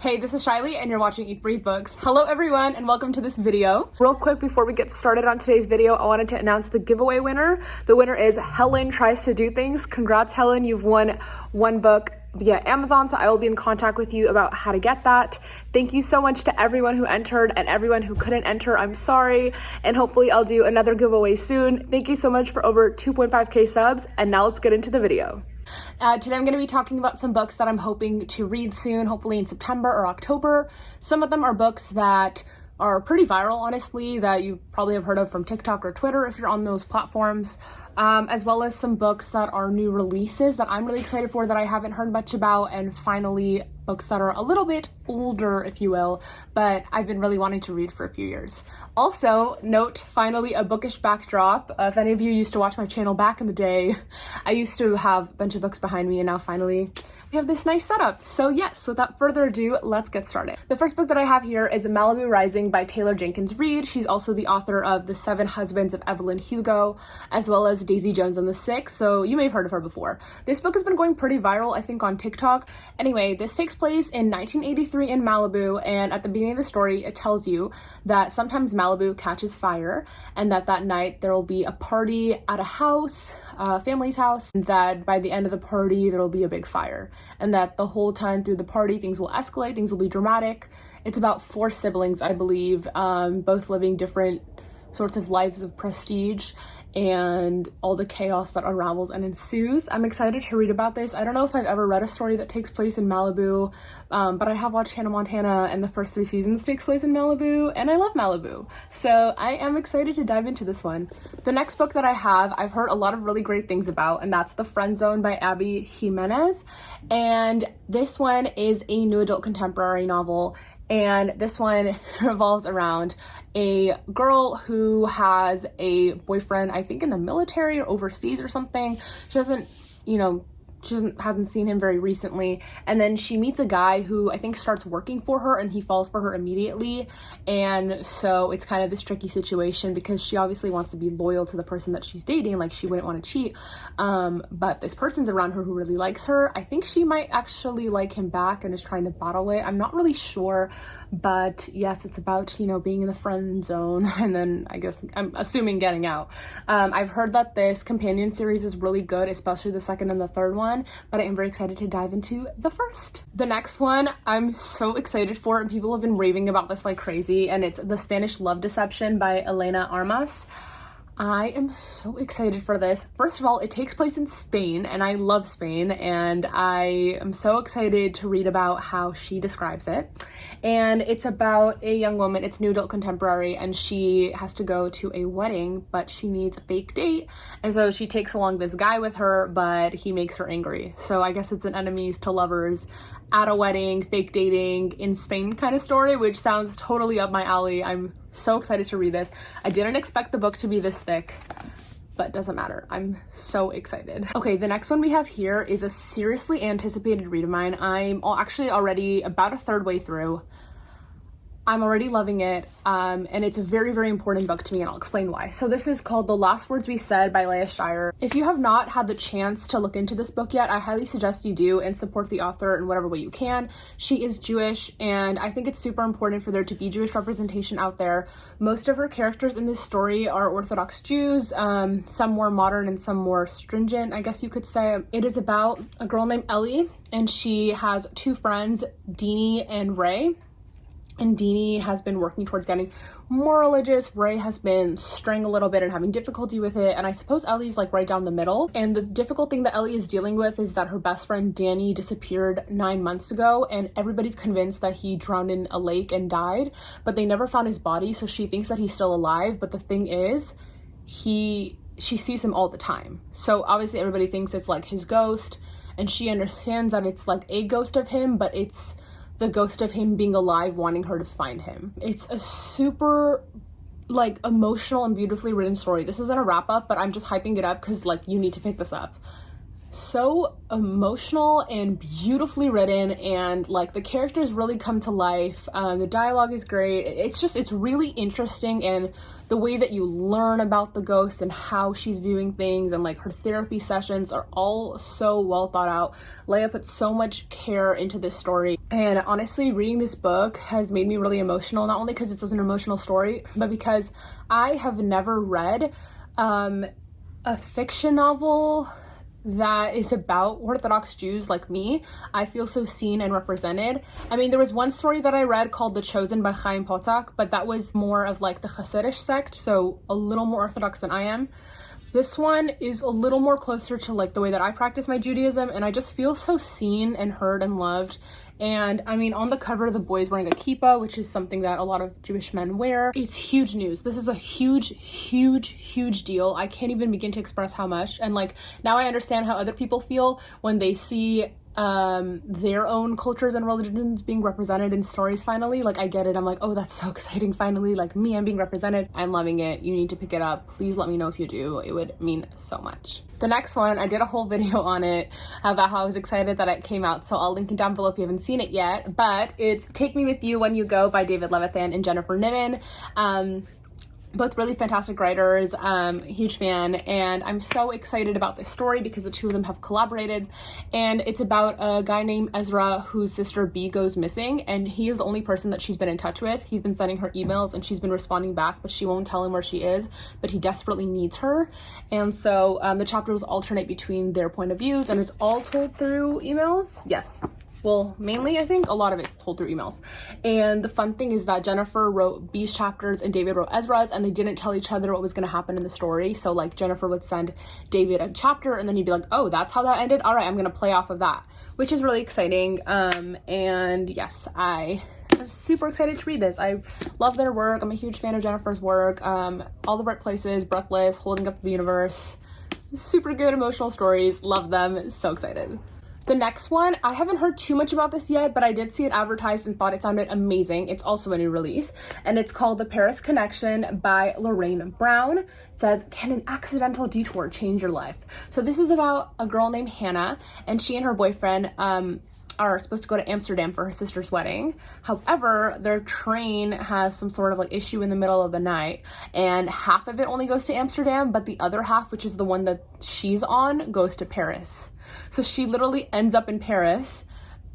Hey, this is Shaily and you're watching Eat Breathe Books. Hello everyone and welcome to this video. Real quick before we get started on today's video, I wanted to announce the giveaway winner. The winner is Helen Tries to Do Things. Congrats Helen, you've won one book via Amazon, so I will be in contact with you about how to get that. Thank you so much to everyone who entered and everyone who couldn't enter. I'm sorry, and hopefully I'll do another giveaway soon. Thank you so much for over 2.5k subs, and now let's get into the video. Today I'm going to be talking about some books that I'm hoping to read soon, hopefully in September or October. Some of them are books that are pretty viral, honestly, that you probably have heard of from TikTok or Twitter if you're on those platforms, as well as some books that are new releases that I'm really excited for that I haven't heard much about, and finally books that are a little bit older, if you will, but I've been really wanting to read for a few years. Also, note, finally, a bookish backdrop. If any of you used to watch my channel back in the day, I used to have a bunch of books behind me, and now finally we have this nice setup. So yes, without further ado, let's get started. The first book that I have here is Malibu Rising by Taylor Jenkins Reid. She's also the author of The 7 Husbands of Evelyn Hugo, as well as Daisy Jones and the Six, so you may have heard of her before. This book has been going pretty viral, I think, on TikTok. Anyway, this takes place in 1983 in Malibu, and at the beginning of the story, it tells you that sometimes Malibu catches fire, and that night there will be a party at a house, a family's house, and that by the end of the party there will be a big fire, and that the whole time through the party things will escalate, things will be dramatic. It's about 4 siblings, I believe, both living different sorts of lives of prestige, and all the chaos that unravels and ensues. I'm excited to read about this. I don't know if I've ever read a story that takes place in Malibu, but I have watched Hannah Montana, and the first 3 seasons takes place in Malibu, and I love Malibu. So I am excited to dive into this one. The next book that I have, I've heard a lot of really great things about, and that's The Friend Zone by Abby Jimenez. And this one is a new adult contemporary novel. And this one revolves around a girl who has a boyfriend, I think in the military or overseas or something. She doesn't, hasn't seen him very recently, and then she meets a guy who I think starts working for her, and he falls for her immediately. And so it's kind of this tricky situation because she obviously wants to be loyal to the person that she's dating, like she wouldn't want to cheat, but this person's around her who really likes her. I think she might actually like him back and is trying to battle it. I'm not really sure, but yes, it's about, being in the friend zone, and then I guess I'm assuming getting out. I've heard that this companion series is really good, especially the second and the third one, but I am very excited to dive into the first. The next one I'm so excited for, and people have been raving about this like crazy, and it's The Spanish Love Deception by Elena Armas. I am so excited for this. First of all, it takes place in Spain, and I love Spain, and I am so excited to read about how she describes it. And it's about a young woman, it's new adult contemporary, and she has to go to a wedding, but she needs a fake date, and so she takes along this guy with her, but he makes her angry. So I guess it's an enemies to lovers at a wedding, fake dating in Spain kind of story, which sounds totally up my alley. I'm so excited to read this. I didn't expect the book to be this thick, but doesn't matter. I'm so excited. Okay, the next one we have here is a seriously anticipated read of mine. I'm actually already about a third way through. I'm already loving it, and it's a very, very important book to me, and I'll explain why. So this is called The Last Words We Said by Leah Scheier. If you have not had the chance to look into this book yet, I highly suggest you do and support the author in whatever way you can. She is Jewish, and I think it's super important for there to be Jewish representation out there. Most of her characters in this story are Orthodox Jews, some more modern and some more stringent, I guess you could say. It is about a girl named Ellie, and she has 2 friends, Deanie and Ray. And Deanie has been working towards getting more religious. Ray has been straying a little bit and having difficulty with it. And I suppose Ellie's like right down the middle. And the difficult thing that Ellie is dealing with is that her best friend Danny disappeared 9 months ago. And everybody's convinced that he drowned in a lake and died. But they never found his body. So she thinks that he's still alive. But the thing is, she sees him all the time. So obviously everybody thinks it's like his ghost. And she understands that it's like a ghost of him. But it's the ghost of him being alive, wanting her to find him. It's a super like emotional and beautifully written story. This isn't a wrap up, but I'm just hyping it up because like you need to pick this up. so emotional and beautifully written, and like the characters really come to life. The dialogue is great. It's really interesting, and the way that you learn about the ghost and how she's viewing things, and like her therapy sessions are all so well thought out. Leah put so much care into this story, and honestly, reading this book has made me really emotional, not only because it's an emotional story, but because I have never read a fiction novel that is about Orthodox Jews like me. I feel so seen and represented. I mean, there was one story that I read called The Chosen by Chaim Potok, but that was more of like the Hasidic sect, so a little more Orthodox than I am. This one is a little more closer to like the way that I practice my Judaism, and I just feel so seen and heard and loved. And I mean, on the cover, the boy's wearing a kippah, which is something that a lot of Jewish men wear. It's huge news. This is a huge deal. I can't even begin to express how much. And like, now I understand how other people feel when they see their own cultures and religions being represented in stories finally. Like, I get it. I'm like, oh, that's so exciting. Finally, like me, I'm being represented. I'm loving it. You need to pick it up. Please let me know if you do. It would mean so much. The next one, I did a whole video on it about how I was excited that it came out, so I'll link it down below if you haven't seen it yet. But it's Take Me With You When You Go by David Levithan and Jennifer Niven. Both really fantastic writers, huge fan, and I'm so excited about this story because the two of them have collaborated. And it's about a guy named Ezra whose sister B goes missing, and he is the only person that she's been in touch with. He's been sending her emails and she's been responding back, but she won't tell him where she is, but he desperately needs her. And so the chapters alternate between their point of views, and it's all told through emails. Yes. Well, mainly, I think a lot of it's told through emails. And the fun thing is that Jennifer wrote B's chapters and David wrote Ezra's, and they didn't tell each other what was going to happen in the story. So like, Jennifer would send David a chapter and then he'd be like, oh, that's how that ended? All right, I'm going to play off of that, which is really exciting. And yes, I'm super excited to read this. I love their work. I'm a huge fan of Jennifer's work. All the Right Places, Breathless, Holding Up the Universe, super good emotional stories. Love them. So excited. The next one, I haven't heard too much about this yet, but I did see it advertised and thought it sounded amazing. It's also a new release, and it's called The Paris Connection by Lorraine Brown. It says, can an accidental detour change your life? So this is about a girl named Hannah, and she and her boyfriend are supposed to go to Amsterdam for her sister's wedding. However, their train has some sort of like issue in the middle of the night, and half of it only goes to Amsterdam, but the other half, which is the one that she's on, goes to Paris. So she literally ends up in Paris,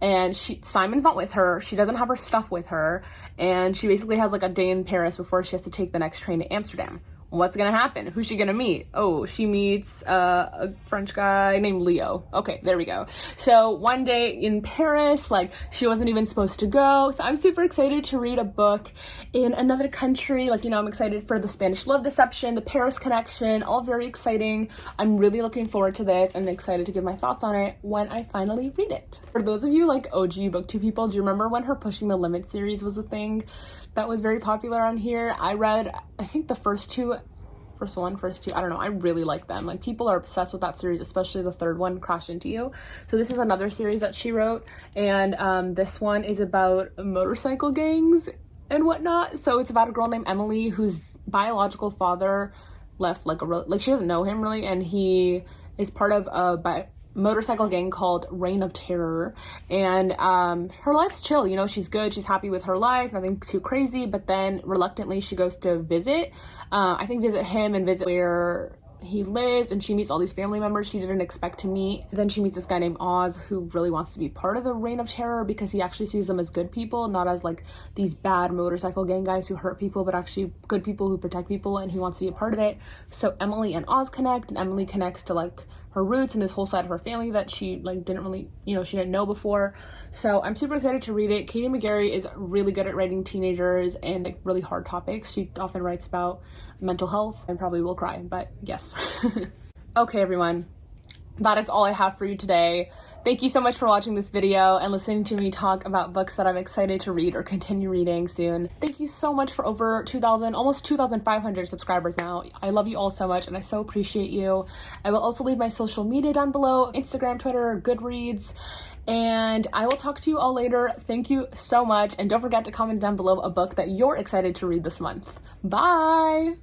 and Simon's not with her. She doesn't have her stuff with her, and she basically has like a day in Paris before she has to take the next train to Amsterdam. What's gonna happen? Who's she gonna meet? Oh, she meets a French guy named Leo. Okay, there we go. So one day in Paris, like, she wasn't even supposed to go. So I'm super excited to read a book in another country. Like, you know, I'm excited for the Spanish love deception, the Paris connection, all very exciting. I'm really looking forward to this. I'm excited to give my thoughts on it when I finally read it. For those of you like OG BookTube people, do you remember when her Pushing the Limit series was a thing? That was very popular on here. I read, I think the first two, I don't know, I really like them. Like, people are obsessed with that series, especially the third one, Crash Into You. So this is another series that she wrote, and this one is about motorcycle gangs and whatnot. So it's about a girl named Emily whose biological father left like she doesn't know him really, and he is part of a motorcycle gang called Reign of Terror, and her life's chill, you know, she's good, she's happy with her life, nothing too crazy, but then reluctantly she goes to visit him and visit where he lives, and she meets all these family members she didn't expect to meet. Then she meets this guy named Oz who really wants to be part of the Reign of Terror because he actually sees them as good people, not as like these bad motorcycle gang guys who hurt people, but actually good people who protect people, and he wants to be a part of it. So Emily and Oz connect, and Emily connects to like her roots and this whole side of her family that she like didn't really, you know, she didn't know before. So I'm super excited to read it. Katie McGarry is really good at writing teenagers and like really hard topics. She often writes about mental health, and probably will cry, but yes. Okay, everyone, that is all I have for you today. Thank you so much for watching this video and listening to me talk about books that I'm excited to read or continue reading soon. Thank you so much for over 2,000, almost 2,500 subscribers now. I love you all so much, and I so appreciate you. I will also leave my social media down below, Instagram, Twitter, Goodreads, and I will talk to you all later. Thank you so much, and don't forget to comment down below a book that you're excited to read this month. Bye!